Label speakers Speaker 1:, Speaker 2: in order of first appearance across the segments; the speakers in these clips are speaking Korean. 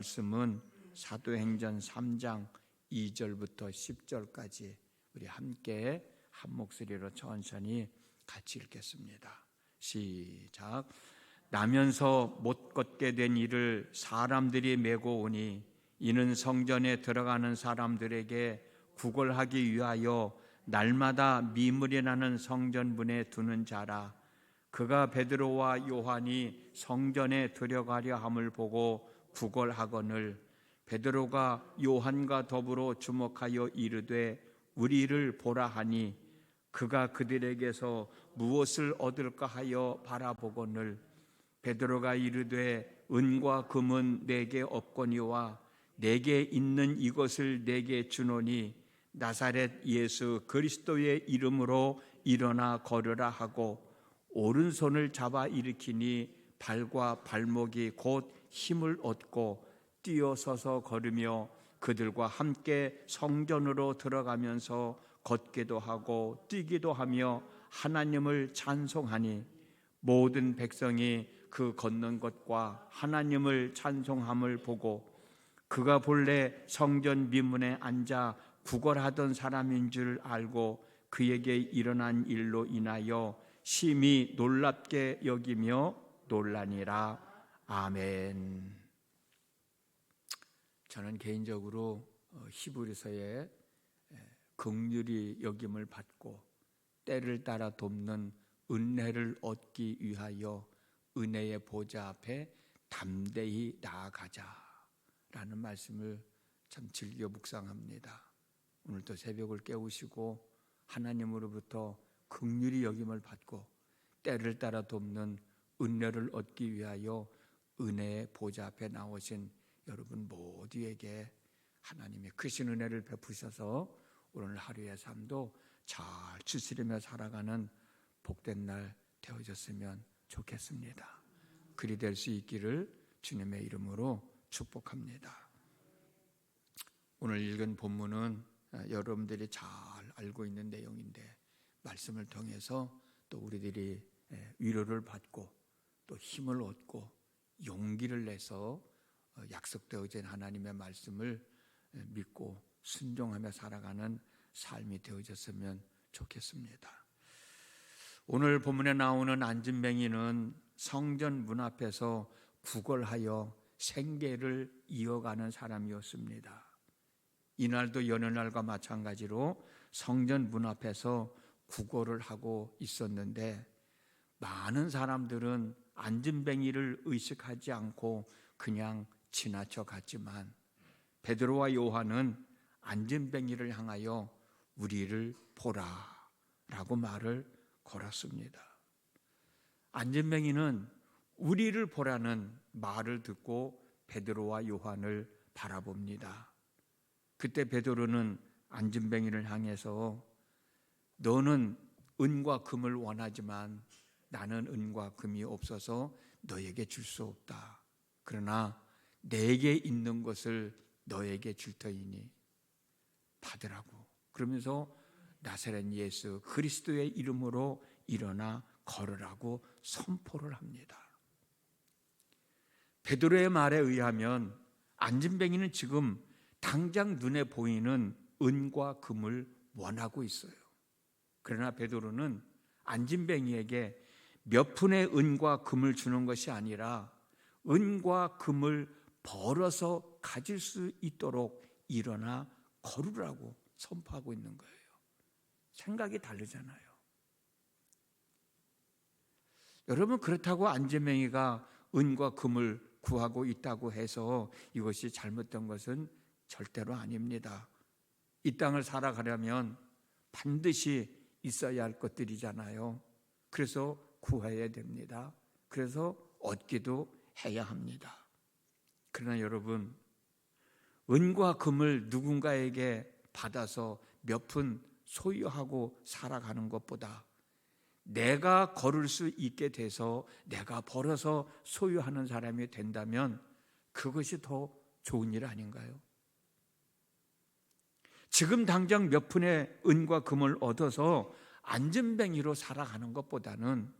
Speaker 1: 말씀은 사도행전 3장 2절부터 10절까지 우리 함께 한 목소리로 천천히 같이 읽겠습니다. 시작. 나면서 못 걷게 된 이를 사람들이 메고 오니 이는 성전에 들어가는 사람들에게 구걸하기 위하여 날마다 미물이 나는 성전문에 두는 자라. 그가 베드로와 요한이 성전에 들어가려 함을 보고 구걸하거늘 베드로가 요한과 더불어 주목하여 이르되 우리를 보라 하니 그가 그들에게서 무엇을 얻을까 하여 바라보거늘 베드로가 이르되 은과 금은 내게 없거니와 내게 있는 이것을 내게 주노니 나사렛 예수 그리스도의 이름으로 일어나 걸으라 하고 오른손을 잡아 일으키니 발과 발목이 곧 힘을 얻고 뛰어서서 걸으며 그들과 함께 성전으로 들어가면서 걷기도 하고 뛰기도 하며 하나님을 찬송하니 모든 백성이 그 걷는 것과 하나님을 찬송함을 보고 그가 본래 성전 미문에 앉아 구걸하던 사람인 줄 알고 그에게 일어난 일로 인하여 심히 놀랍게 여기며 놀라니라. 아멘. 저는 개인적으로 히브리서에 긍휼히 여김을 받고 때를 따라 돕는 은혜를 얻기 위하여 은혜의 보좌 앞에 담대히 나아가자라는 말씀을 참 즐겨 묵상합니다. 오늘도 새벽을 깨우시고 하나님으로부터 긍휼히 여김을 받고 때를 따라 돕는 은혜를 얻기 위하여 은혜의 보좌 앞에 나오신 여러분 모두에게 하나님의 크신 은혜를 베푸셔서 오늘 하루의 삶도 잘 추스리며 살아가는 복된 날 되어졌으면 좋겠습니다. 그리 될 수 있기를 주님의 이름으로 축복합니다. 오늘 읽은 본문은 여러분들이 잘 알고 있는 내용인데 말씀을 통해서 또 우리들이 위로를 받고 또 힘을 얻고 용기를 내서 약속되어진 하나님의 말씀을 믿고 순종하며 살아가는 삶이 되어졌으면 좋겠습니다. 오늘 본문에 나오는 안진뱅이는 성전 문 앞에서 구걸하여 생계를 이어가는 사람이었습니다. 이날도 여느 날과 마찬가지로 성전 문 앞에서 구걸을 하고 있었는데 많은 사람들은 안진뱅이를 의식하지 않고 그냥 지나쳐 갔지만 베드로와 요한은 안진뱅이를 향하여 우리를 보라 라고 말을 걸었습니다. 안진뱅이는 우리를 보라는 말을 듣고 베드로와 요한을 바라봅니다. 그때 베드로는 안진뱅이를 향해서 너는 은과 금을 원하지만 나는 은과 금이 없어서 너에게 줄 수 없다. 그러나 내게 있는 것을 너에게 줄 터이니 받으라고. 그러면서 나사렛 예수 그리스도의 이름으로 일어나 걸으라고 선포를 합니다. 베드로의 말에 의하면 안진뱅이는 지금 당장 눈에 보이는 은과 금을 원하고 있어요. 그러나 베드로는 안진뱅이에게 몇 푼의 은과 금을 주는 것이 아니라 은과 금을 벌어서 가질 수 있도록 일어나 걸으라고 선포하고 있는 거예요. 생각이 다르잖아요. 여러분, 그렇다고 안진뱅이가 은과 금을 구하고 있다고 해서 이것이 잘못된 것은 절대로 아닙니다. 이 땅을 살아가려면 반드시 있어야 할 것들이잖아요. 그래서 구해야 됩니다. 그래서 얻기도 해야 합니다. 그러나 여러분, 은과 금을 누군가에게 받아서 몇 푼 소유하고 살아가는 것보다 내가 걸을 수 있게 돼서 내가 벌어서 소유하는 사람이 된다면 그것이 더 좋은 일 아닌가요? 지금 당장 몇 푼의 은과 금을 얻어서 안진뱅이로 살아가는 것보다는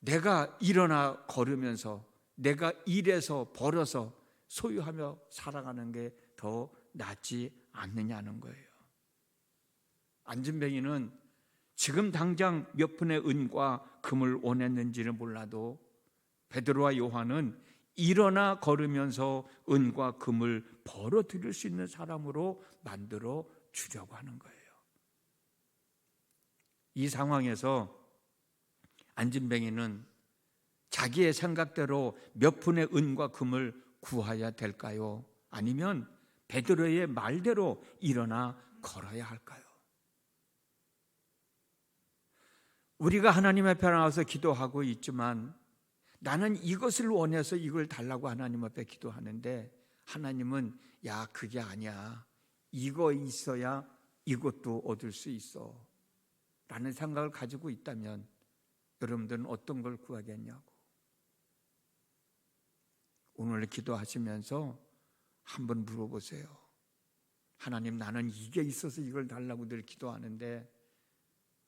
Speaker 1: 내가 일어나 걸으면서 내가 일해서 벌어서 소유하며 살아가는 게 더 낫지 않느냐는 거예요. 안진뱅이는 지금 당장 몇 푼의 은과 금을 원했는지는 몰라도 베드로와 요한은 일어나 걸으면서 은과 금을 벌어들일 수 있는 사람으로 만들어 주려고 하는 거예요. 이 상황에서 안진뱅이는 자기의 생각대로 몇 푼의 은과 금을 구해야 될까요? 아니면 베드로의 말대로 일어나 걸어야 할까요? 우리가 하나님 앞에 나와서 기도하고 있지만 나는 이것을 원해서 이걸 달라고 하나님 앞에 기도하는데 하나님은 야, 그게 아니야. 이거 있어야 이것도 얻을 수 있어 라는 생각을 가지고 있다면 여러분들은 어떤 걸 구하겠냐고. 오늘 기도하시면서 한번 물어보세요. 하나님, 나는 이게 있어서 이걸 달라고 늘 기도하는데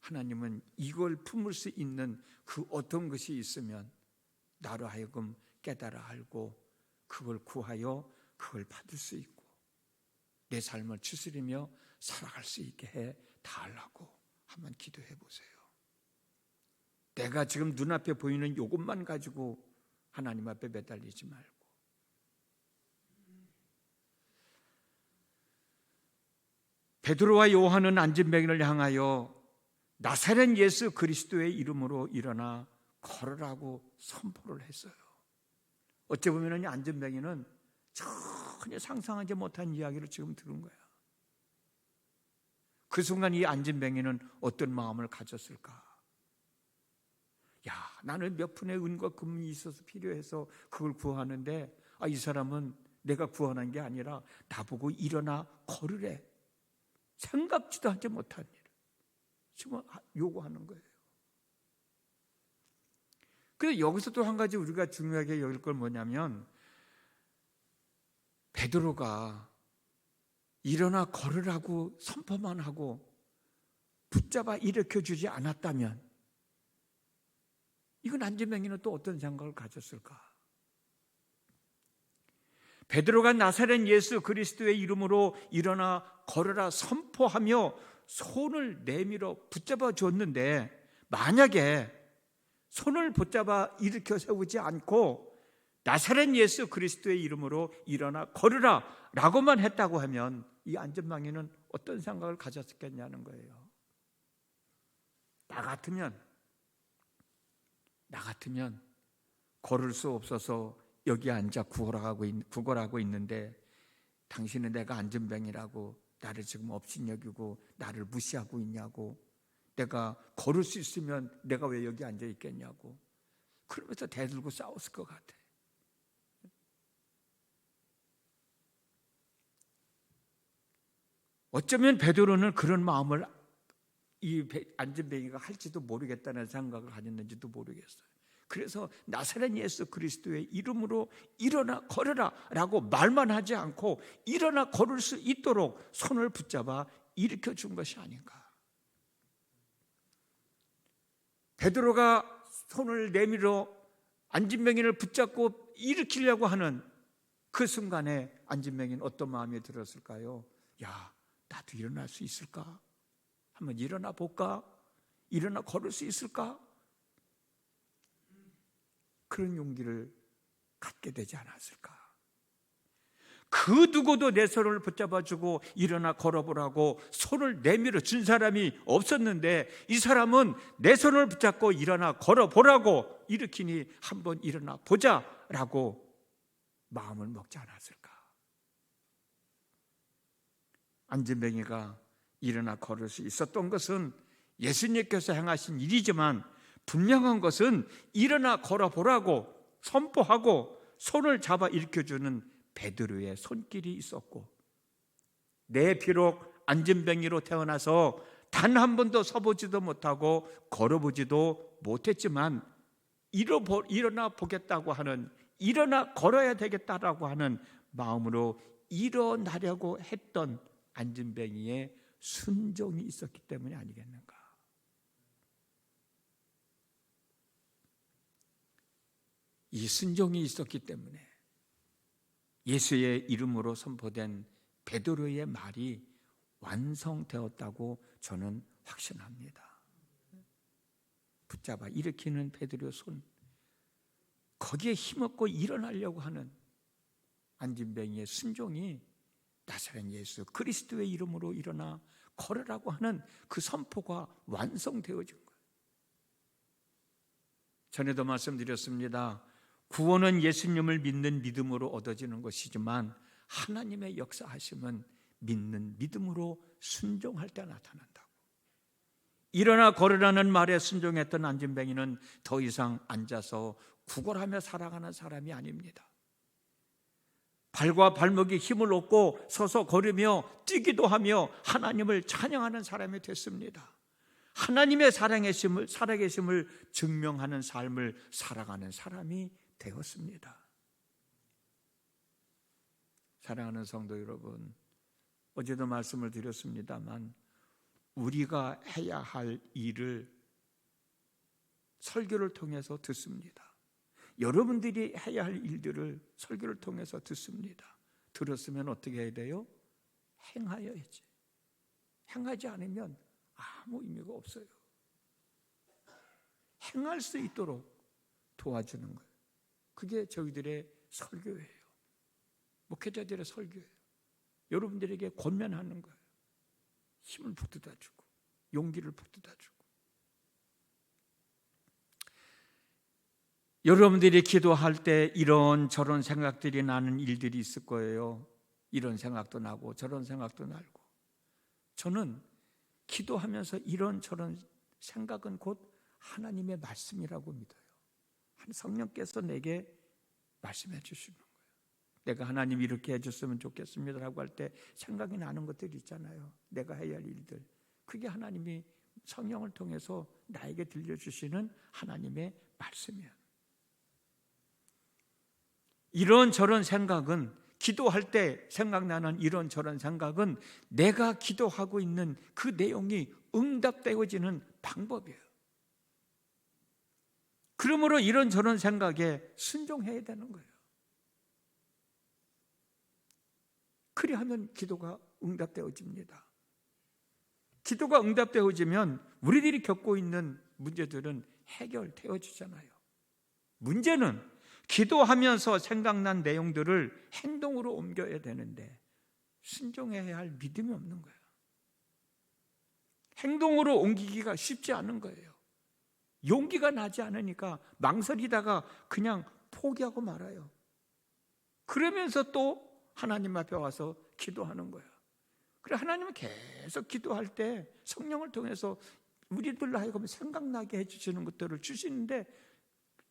Speaker 1: 하나님은 이걸 품을 수 있는 그 어떤 것이 있으면 나로 하여금 깨달아 알고 그걸 구하여 그걸 받을 수 있고 내 삶을 추스리며 살아갈 수 있게 해 달라고 한번 기도해 보세요. 내가 지금 눈앞에 보이는 이것만 가지고 하나님 앞에 매달리지 말고. 베드로와 요한은 안진뱅이를 향하여 나사렛 예수 그리스도의 이름으로 일어나 걸으라고 선포를 했어요. 어찌 보면 이 안진뱅이는 전혀 상상하지 못한 이야기를 지금 들은 거야. 그 순간 이 안진뱅이는 어떤 마음을 가졌을까? 야, 나는 몇 푼의 은과 금이 있어서 필요해서 그걸 구하는데 이 사람은 내가 구하는 게 아니라 나보고 일어나 걸으래. 생각지도 하지 못한 일 지금 요구하는 거예요. 그래서 여기서 또 한 가지 우리가 중요하게 여길 걸 뭐냐면 베드로가 일어나 걸으라고 선포만 하고 붙잡아 일으켜주지 않았다면 이건 안진뱅이는 또 어떤 생각을 가졌을까? 베드로가 나사렛 예수 그리스도의 이름으로 일어나 걸으라 선포하며 손을 내밀어 붙잡아 줬는데 만약에 손을 붙잡아 일으켜 세우지 않고 나사렛 예수 그리스도의 이름으로 일어나 걸으라 라고만 했다고 하면 이 안진뱅이는 어떤 생각을 가졌겠냐는 거예요. 나 같으면 걸을 수 없어서 여기 앉아 구걸하고 있는데 당신은 내가 안진뱅이라고 나를 지금 업신여기고 나를 무시하고 있냐고, 내가 걸을 수 있으면 내가 왜 여기 앉아 있겠냐고 그러면서 대들고 싸웠을 것 같아. 어쩌면 베드로는 그런 마음을 이 안진뱅이가 할지도 모르겠다는 생각을 가졌는지도 모르겠어요. 그래서 나사렛 예수 그리스도의 이름으로 일어나 걸으라 라고 말만 하지 않고 일어나 걸을 수 있도록 손을 붙잡아 일으켜 준 것이 아닌가. 베드로가 손을 내밀어 안진뱅이를 붙잡고 일으키려고 하는 그 순간에 안진뱅이는 어떤 마음이 들었을까요? 야, 나도 일어날 수 있을까? 한번 일어나 볼까? 일어나 걸을 수 있을까? 그런 용기를 갖게 되지 않았을까? 그 누구도 내 손을 붙잡아주고 일어나 걸어보라고 손을 내밀어 준 사람이 없었는데 이 사람은 내 손을 붙잡고 일어나 걸어보라고 일으키니 한번 일어나 보자라고 마음을 먹지 않았을까? 안진뱅이가 일어나 걸을 수 있었던 것은 예수님께서 행하신 일이지만 분명한 것은 일어나 걸어보라고 선포하고 손을 잡아 일으켜주는 베드로의 손길이 있었고, 내 비록 안진뱅이로 태어나서 단 한 번도 서보지도 못하고 걸어보지도 못했지만 일어나 보겠다고 하는, 일어나 걸어야 되겠다라고 하는 마음으로 일어나려고 했던 안진뱅이의 순종이 있었기 때문이 아니겠는가. 이 순종이 있었기 때문에 예수의 이름으로 선포된 베드로의 말이 완성되었다고 저는 확신합니다. 붙잡아 일으키는 베드로의 손, 거기에 힘없고 일어나려고 하는 안진뱅이의 순종이 나사렛 예수 그리스도의 이름으로 일어나 걸으라고 하는 그 선포가 완성되어진 거예요. 전에도 말씀드렸습니다. 구원은 예수님을 믿는 믿음으로 얻어지는 것이지만 하나님의 역사하심은 믿는 믿음으로 순종할 때 나타난다고. 일어나 걸으라는 말에 순종했던 안진뱅이는 더 이상 앉아서 구걸하며 살아가는 사람이 아닙니다. 발과 발목에 힘을 얻고 서서 걸으며 뛰기도 하며 하나님을 찬양하는 사람이 됐습니다. 하나님의 살아계심을 증명하는 삶을 살아가는 사람이 되었습니다. 사랑하는 성도 여러분, 어제도 말씀을 드렸습니다만 우리가 해야 할 일을 설교를 통해서 듣습니다. 여러분들이 해야 할 일들을 설교를 통해서 듣습니다. 들었으면 어떻게 해야 돼요? 행하여야지. 행하지 않으면 아무 의미가 없어요. 행할 수 있도록 도와주는 거예요. 그게 저희들의 설교예요. 목회자들의 설교예요. 여러분들에게 권면하는 거예요. 힘을 북돋아 주고 용기를 북돋아 주고. 여러분들이 기도할 때 이런저런 생각들이 나는 일들이 있을 거예요. 이런 생각도 나고 저런 생각도 나고. 저는 기도하면서 이런저런 생각은 곧 하나님의 말씀이라고 믿어요. 성령께서 내게 말씀해 주시는 거예요. 내가 하나님 이렇게 해줬으면 좋겠습니다라고 할 때 생각이 나는 것들이 있잖아요. 내가 해야 할 일들. 그게 하나님이 성령을 통해서 나에게 들려주시는 하나님의 말씀이에요. 이런저런 생각은, 기도할 때 생각나는 이런저런 생각은 내가 기도하고 있는 그 내용이 응답되어지는 방법이에요. 그러므로 이런저런 생각에 순종해야 되는 거예요. 그리하면 기도가 응답되어집니다. 기도가 응답되어지면 우리들이 겪고 있는 문제들은 해결되어지잖아요. 문제는 기도하면서 생각난 내용들을 행동으로 옮겨야 되는데 순종해야 할 믿음이 없는 거예요. 행동으로 옮기기가 쉽지 않은 거예요. 용기가 나지 않으니까 망설이다가 그냥 포기하고 말아요. 그러면서 또 하나님 앞에 와서 기도하는 거예요. 그래, 하나님은 계속 기도할 때 성령을 통해서 우리들로 하여금 생각나게 해주시는 것들을 주시는데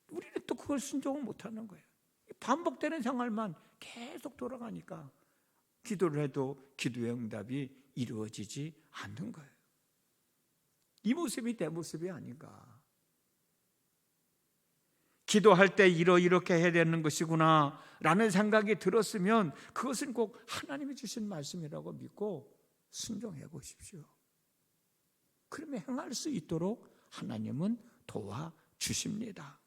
Speaker 1: 우리는 또 그걸 순종을 못하는 거예요. 반복되는 생활만 계속 돌아가니까 기도를 해도 기도의 응답이 이루어지지 않는 거예요. 이 모습이 내 모습이 아닌가. 기도할 때 이렇게 해야 되는 것이구나 라는 생각이 들었으면 그것은 꼭 하나님이 주신 말씀이라고 믿고 순종해 보십시오. 그러면 행할 수 있도록 하나님은 도와주십니다.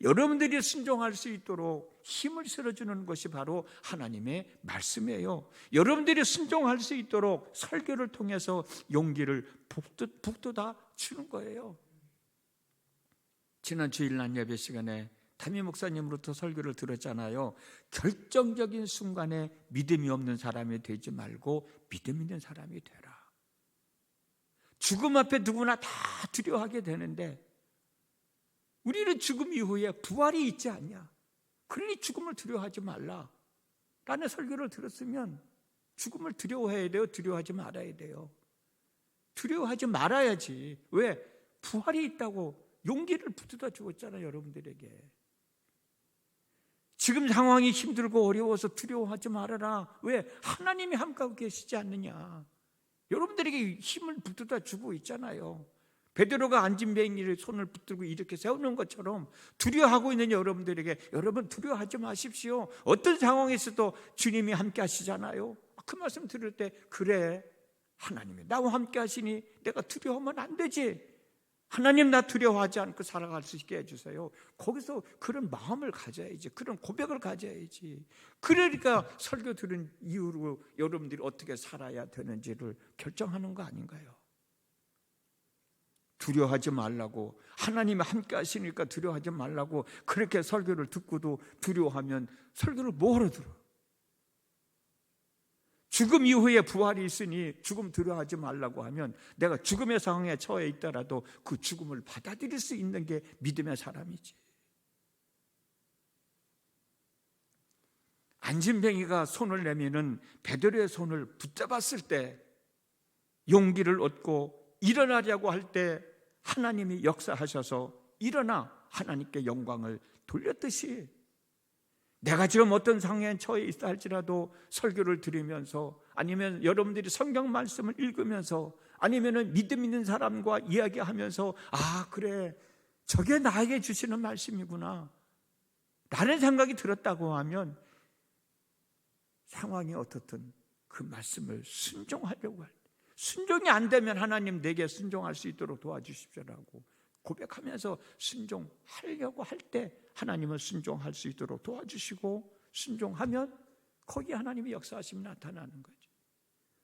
Speaker 1: 여러분들이 순종할 수 있도록 힘을 실어주는 것이 바로 하나님의 말씀이에요. 여러분들이 순종할 수 있도록 설교를 통해서 용기를 북돋아 주는 거예요. 지난 주일날 예배 시간에 담임 목사님으로부터 설교를 들었잖아요. 결정적인 순간에 믿음이 없는 사람이 되지 말고 믿음 있는 사람이 되라. 죽음 앞에 누구나 다 두려워하게 되는데 우리는 죽음 이후에 부활이 있지 않냐. 그러니 죽음을 두려워하지 말라 라는 설교를 들었으면 죽음을 두려워해야 돼요? 두려워하지 말아야 돼요? 두려워하지 말아야지. 왜? 부활이 있다고 용기를 북돋아 주고 있잖아요, 여러분들에게. 지금 상황이 힘들고 어려워서 두려워하지 말아라. 왜? 하나님이 함께하고 계시지 않느냐. 여러분들에게 힘을 북돋아 주고 있잖아요. 베드로가 안진뱅이를 손을 붙들고 이렇게 세우는 것처럼 두려워하고 있는 여러분들에게 여러분 두려워하지 마십시오. 어떤 상황에서도 주님이 함께 하시잖아요. 그 말씀 들을 때 그래, 하나님이 나와 함께 하시니 내가 두려워하면 안 되지. 하나님 나 두려워하지 않고 살아갈 수 있게 해주세요. 거기서 그런 마음을 가져야지. 그런 고백을 가져야지. 그러니까 설교 들은 이후로 여러분들이 어떻게 살아야 되는지를 결정하는 거 아닌가요? 두려워하지 말라고, 하나님이 함께 하시니까 두려워하지 말라고 그렇게 설교를 듣고도 두려워하면 설교를 뭐하러 들어? 죽음 이후에 부활이 있으니 죽음 두려워하지 말라고 하면 내가 죽음의 상황에 처해 있더라도 그 죽음을 받아들일 수 있는 게 믿음의 사람이지. 안진뱅이가 손을 내미는 베드로의 손을 붙잡았을 때 용기를 얻고 일어나려고 할 때 하나님이 역사하셔서 일어나 하나님께 영광을 돌렸듯이 내가 지금 어떤 상황에 처해 있다 할지라도 설교를 들으면서 아니면 여러분들이 성경 말씀을 읽으면서 아니면 믿음 있는 사람과 이야기하면서 아 그래 저게 나에게 주시는 말씀이구나 라는 생각이 들었다고 하면 상황이 어떻든 그 말씀을 순종하려고 할 때 순종이 안 되면 하나님 내게 순종할 수 있도록 도와주십시오라고 고백하면서 순종하려고 할 때 하나님은 순종할 수 있도록 도와주시고 순종하면 거기에 하나님의 역사하심이 나타나는 거죠.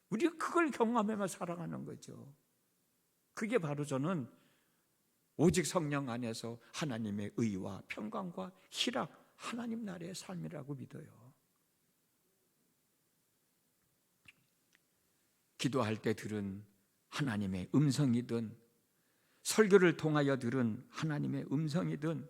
Speaker 1: 우리가 그걸 경험하며 살아가는 거죠. 그게 바로 저는 오직 성령 안에서 하나님의 의와 평강과 희락, 하나님 나라의 삶이라고 믿어요. 기도할 때 들은 하나님의 음성이든 설교를 통하여 들은 하나님의 음성이든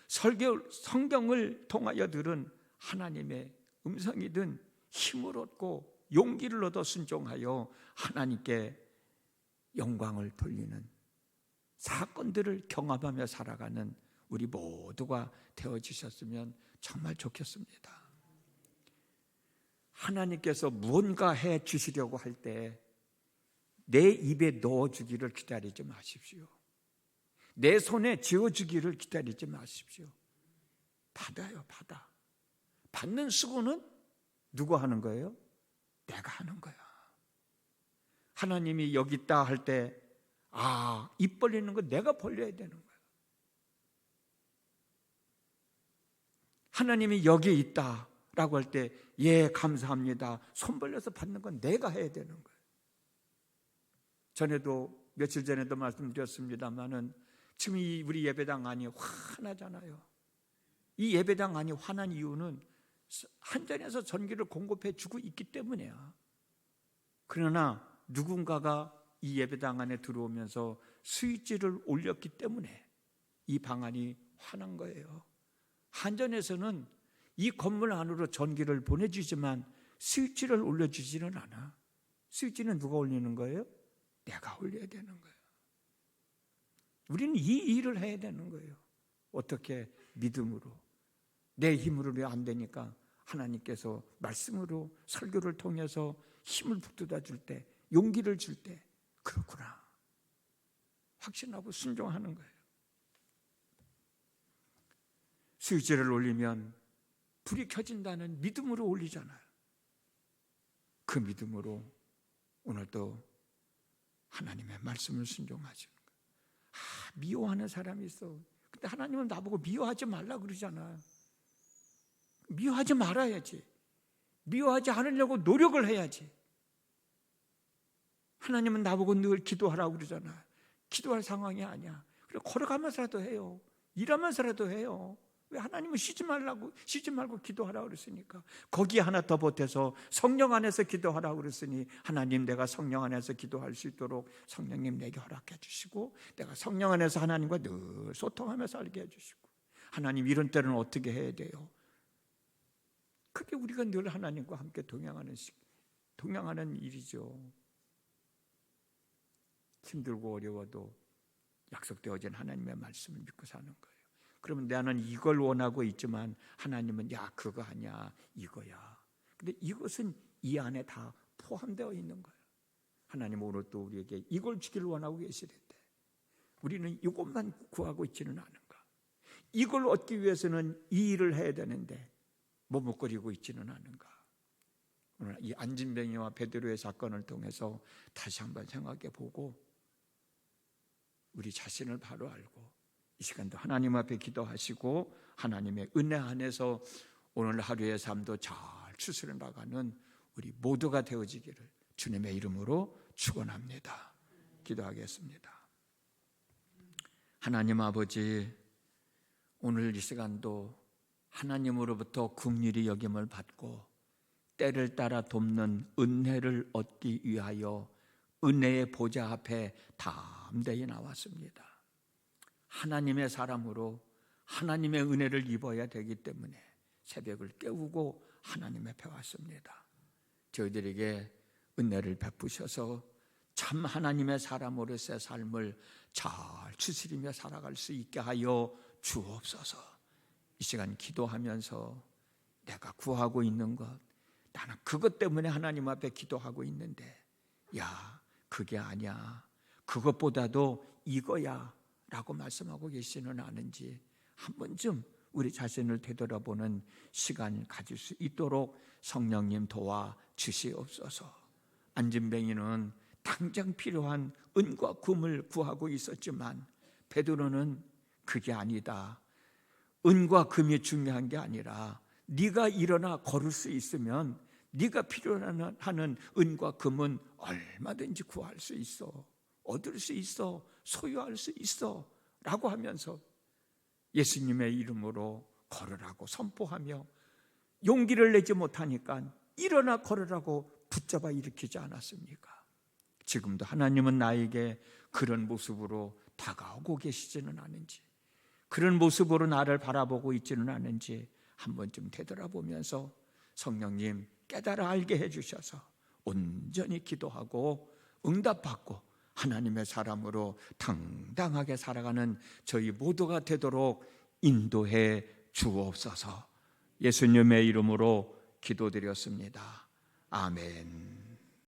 Speaker 1: 성경을 통하여 들은 하나님의 음성이든 힘을 얻고 용기를 얻어 순종하여 하나님께 영광을 돌리는 사건들을 경험하며 살아가는 우리 모두가 되어주셨으면 정말 좋겠습니다. 하나님께서 무언가 해 주시려고 할 때 내 입에 넣어주기를 기다리지 마십시오. 내 손에 쥐어주기를 기다리지 마십시오. 받아요, 받아. 받는 수고는 누가 하는 거예요? 내가 하는 거야. 하나님이 여기 있다 할 때 입 벌리는 거 내가 벌려야 되는 거야. 하나님이 여기 있다 라고 할 때 예 감사합니다 손 벌려서 받는 건 내가 해야 되는 거예요. 전에도 며칠 전에도 말씀드렸습니다마는 지금 우리 예배당 안이 환하잖아요. 이 예배당 안이 환한 이유는 한전에서 전기를 공급해 주고 있기 때문이야. 그러나 누군가가 이 예배당 안에 들어오면서 스위치를 올렸기 때문에 이 방 안이 환한 거예요. 한전에서는 이 건물 안으로 전기를 보내주지만 스위치를 올려주지는 않아. 스위치는 누가 올리는 거예요? 내가 올려야 되는 거예요. 우리는 이 일을 해야 되는 거예요. 어떻게? 믿음으로. 내 힘으로 안 되니까 하나님께서 말씀으로 설교를 통해서 힘을 북돋아 줄 때, 용기를 줄 때 그렇구나 확신하고 순종하는 거예요. 스위치를 올리면 불이 켜진다는 믿음으로 올리잖아요. 그 믿음으로 오늘도 하나님의 말씀을 순종하시는 거예요. 미워하는 사람이 있어. 근데 하나님은 나보고 미워하지 말라 그러잖아. 미워하지 말아야지. 미워하지 않으려고 노력을 해야지. 하나님은 나보고 늘 기도하라고 그러잖아. 기도할 상황이 아니야. 그래 걸어가면서라도 해요. 일하면서라도 해요. 왜 하나님은 쉬지 말고 기도하라고 그랬으니까. 거기에 하나 더 보태서 성령 안에서 기도하라고 그랬으니 하나님 내가 성령 안에서 기도할 수 있도록 성령님 내게 허락해 주시고 내가 성령 안에서 하나님과 늘 소통하며 살게 해주시고 하나님 이런 때는 어떻게 해야 돼요? 그게 우리가 늘 하나님과 함께 동행하는 일이죠. 힘들고 어려워도 약속되어진 하나님의 말씀을 믿고 사는 거예요. 그러면 나는 이걸 원하고 있지만 하나님은 야 그거 아니야 이거야. 근데 이것은 이 안에 다 포함되어 있는 거예요. 하나님 오늘 또 우리에게 이걸 주기를 원하고 계시는데 우리는 이것만 구하고 있지는 않은가. 이걸 얻기 위해서는 이 일을 해야 되는데 머뭇거리고 있지는 않은가. 오늘 이 안진뱅이와 베드로의 사건을 통해서 다시 한번 생각해 보고 우리 자신을 바로 알고 이 시간도 하나님 앞에 기도하시고 하나님의 은혜 안에서 오늘 하루의 삶도 잘 추스려 나가는 우리 모두가 되어지기를 주님의 이름으로 축원합니다. 기도하겠습니다. 하나님 아버지, 오늘 이 시간도 하나님으로부터 긍휼히 여김을 받고 때를 따라 돕는 은혜를 얻기 위하여 은혜의 보좌 앞에 담대히 나왔습니다. 하나님의 사람으로 하나님의 은혜를 입어야 되기 때문에 새벽을 깨우고 하나님 앞에 왔습니다. 저희들에게 은혜를 베푸셔서 참 하나님의 사람으로서의 삶을 잘 추스리며 살아갈 수 있게 하여 주옵소서. 이 시간 기도하면서 내가 구하고 있는 것, 나는 그것 때문에 하나님 앞에 기도하고 있는데 야, 그게 아니야, 그것보다도 이거야 라고 말씀하고 계시는 않은지 한 번쯤 우리 자신을 되돌아보는 시간 가질 수 있도록 성령님 도와 주시옵소서. 안진뱅이는 당장 필요한 은과 금을 구하고 있었지만 베드로는 그게 아니다. 은과 금이 중요한 게 아니라 네가 일어나 걸을 수 있으면 네가 필요하는 은과 금은 얼마든지 구할 수 있어, 얻을 수 있어, 소유할 수 있어 라고 하면서 예수님의 이름으로 걸으라고 선포하며 용기를 내지 못하니까 일어나 걸으라고 붙잡아 일으키지 않았습니까? 지금도 하나님은 나에게 그런 모습으로 다가오고 계시지는 않은지, 그런 모습으로 나를 바라보고 있지는 않은지 한 번쯤 되돌아보면서 성령님 깨달아 알게 해주셔서 온전히 기도하고 응답받고 하나님의 사람으로 당당하게 살아가는 저희 모두가 되도록 인도해 주옵소서. 예수님의 이름으로 기도드렸습니다. 아멘.